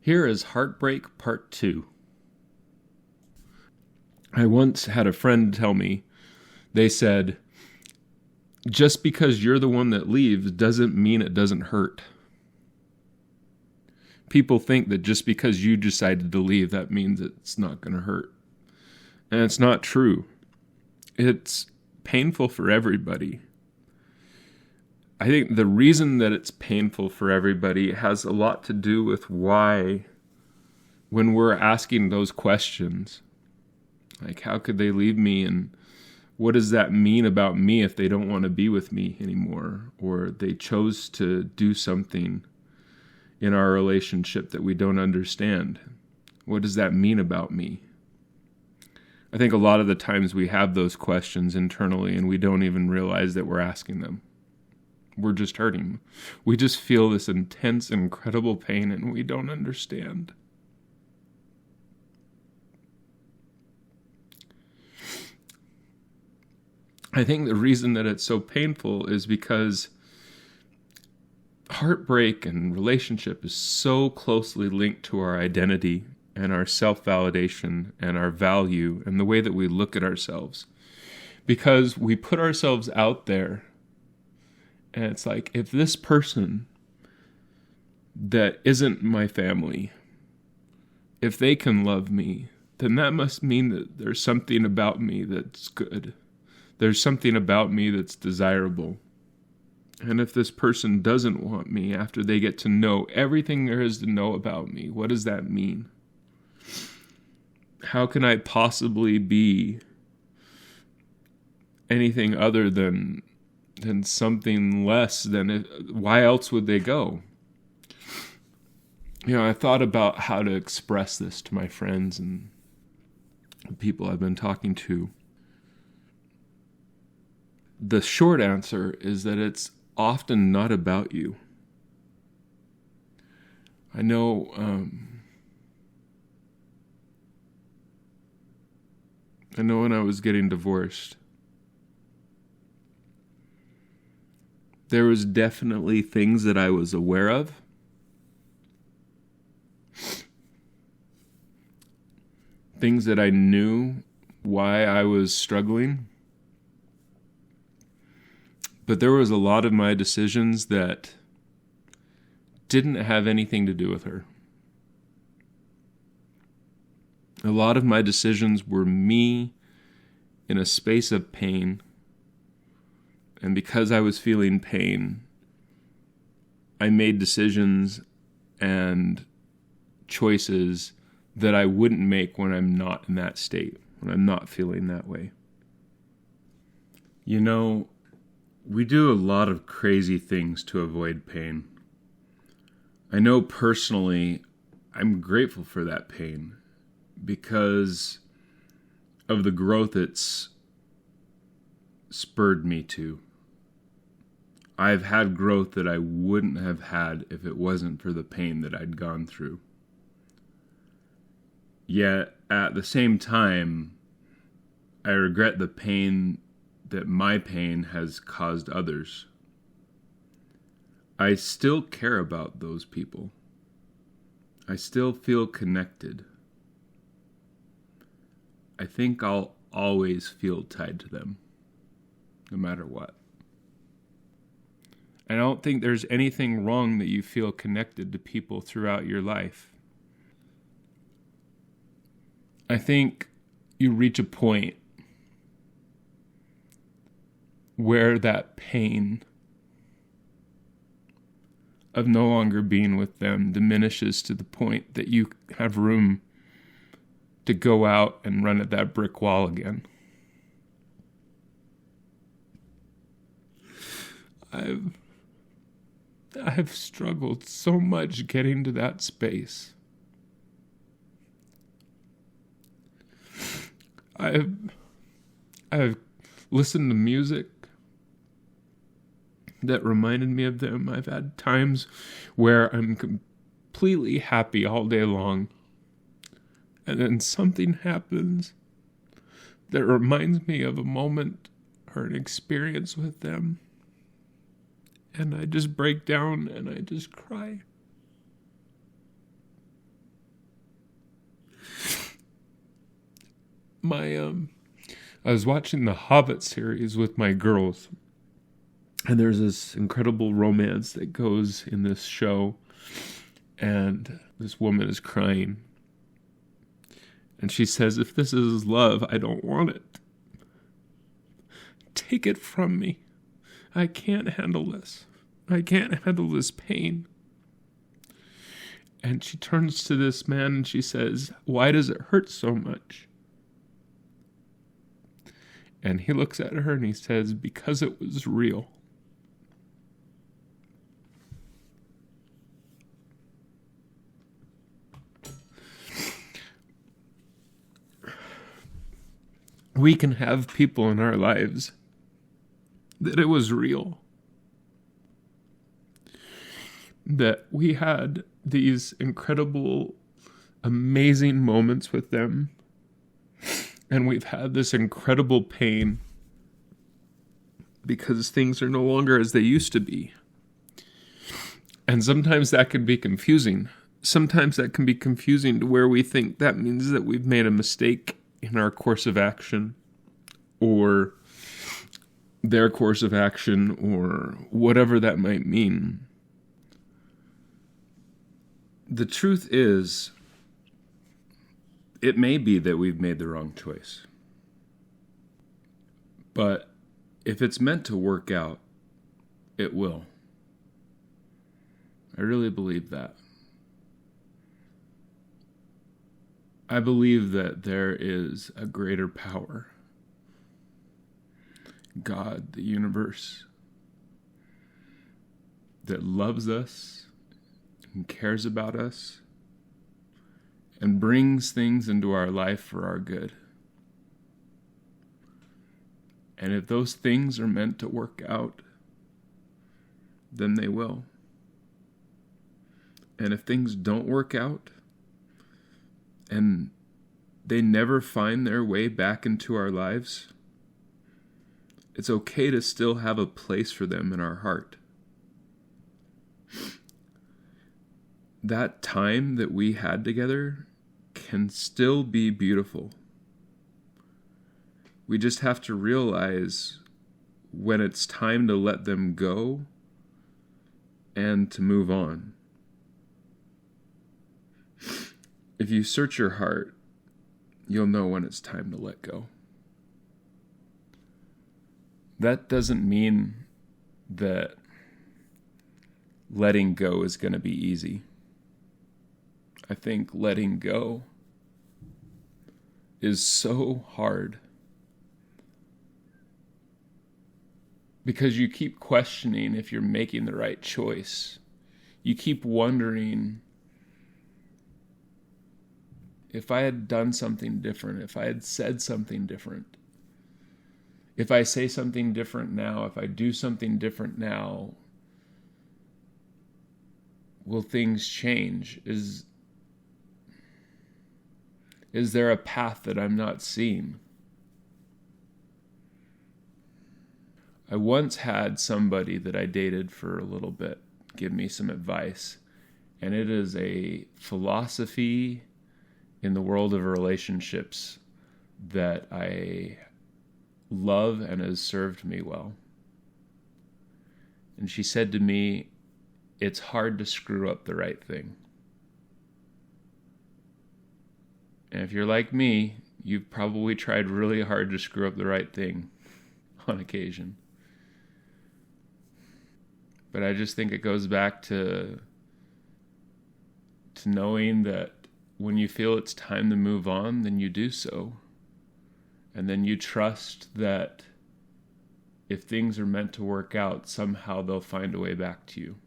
Here is Heartbreak Part 2. I once had a friend tell me, they said, just because you're the one that leaves doesn't mean it doesn't hurt. People think that just because you decided to leave, that means it's not going to hurt. And it's not true. It's painful for everybody. I think the reason that it's painful for everybody has a lot to do with why, when we're asking those questions, like how could they leave me, and what does that mean about me if they don't want to be with me anymore, or they chose to do something in our relationship that we don't understand? What does that mean about me? I think a lot of the times we have those questions internally and we don't even realize that we're asking them. We're just hurting. We just feel this intense, incredible pain and we don't understand. I think the reason that it's so painful is because heartbreak and relationship is so closely linked to our identity and our self-validation and our value and the way that we look at ourselves. Because we put ourselves out there, and it's like, if this person that isn't my family, if they can love me, then that must mean that there's something about me that's good. There's something about me that's desirable. And if this person doesn't want me after they get to know everything there is to know about me, what does that mean? How can I possibly be anything other than something less than it? Why else would they go? I thought about how to express this to my friends and the people I've been talking to. The short answer is that it's often not about you. I know when I was getting divorced, there was definitely things that I was aware of. Things that I knew why I was struggling. But there was a lot of my decisions that didn't have anything to do with her. A lot of my decisions were me in a space of pain. And because I was feeling pain, I made decisions and choices that I wouldn't make when I'm not in that state, when I'm not feeling that way. We do a lot of crazy things to avoid pain. I know personally, I'm grateful for that pain because of the growth it's spurred me to. I've had growth that I wouldn't have had if it wasn't for the pain that I'd gone through. Yet, at the same time, I regret the pain that my pain has caused others. I still care about those people. I still feel connected. I think I'll always feel tied to them, no matter what. I don't think there's anything wrong that you feel connected to people throughout your life. I think you reach a point where that pain of no longer being with them diminishes to the point that you have room to go out and run at that brick wall again. I've struggled so much getting to that space. I've listened to music that reminded me of them. I've had times where I'm completely happy all day long, and then something happens that reminds me of a moment or an experience with them, and I just break down and I just cry. My I was watching the Hobbit series with my girls, and there's this incredible romance that goes in this show, and this woman is crying, and she says, "If this is love, I don't want it. Take it from me. I can't handle this. I can't handle this pain." And she turns to this man and she says, "Why does it hurt so much?" And he looks at her and he says, "Because it was real." We can have people in our lives that it was real, that we had these incredible, amazing moments with them, and we've had this incredible pain because things are no longer as they used to be. And sometimes that can be confusing. Sometimes that can be confusing to where we think that means that we've made a mistake in our course of action, or their course of action, or whatever that might mean. The truth is, it may be that we've made the wrong choice. But if it's meant to work out, it will. I really believe that. I believe that there is a greater power, God, the universe, that loves us and cares about us and brings things into our life for our good. And if those things are meant to work out, then they will. And if things don't work out, and they never find their way back into our lives, it's okay to still have a place for them in our heart. That time that we had together can still be beautiful. We just have to realize when it's time to let them go and to move on. If you search your heart, you'll know when it's time to let go. That doesn't mean that letting go is going to be easy. I think letting go is so hard because you keep questioning if you're making the right choice. You keep wondering, if I had done something different, if I had said something different, if I say something different now, if I do something different now, will things change? Is there a path that I'm not seeing? I once had somebody that I dated for a little bit give me some advice, and it is a philosophy in the world of relationships that I love and has served me well. And she said to me, "It's hard to screw up the right thing." And if you're like me, you've probably tried really hard to screw up the right thing on occasion. But I just think it goes back to knowing that when you feel it's time to move on, then you do so. And then you trust that if things are meant to work out, somehow they'll find a way back to you.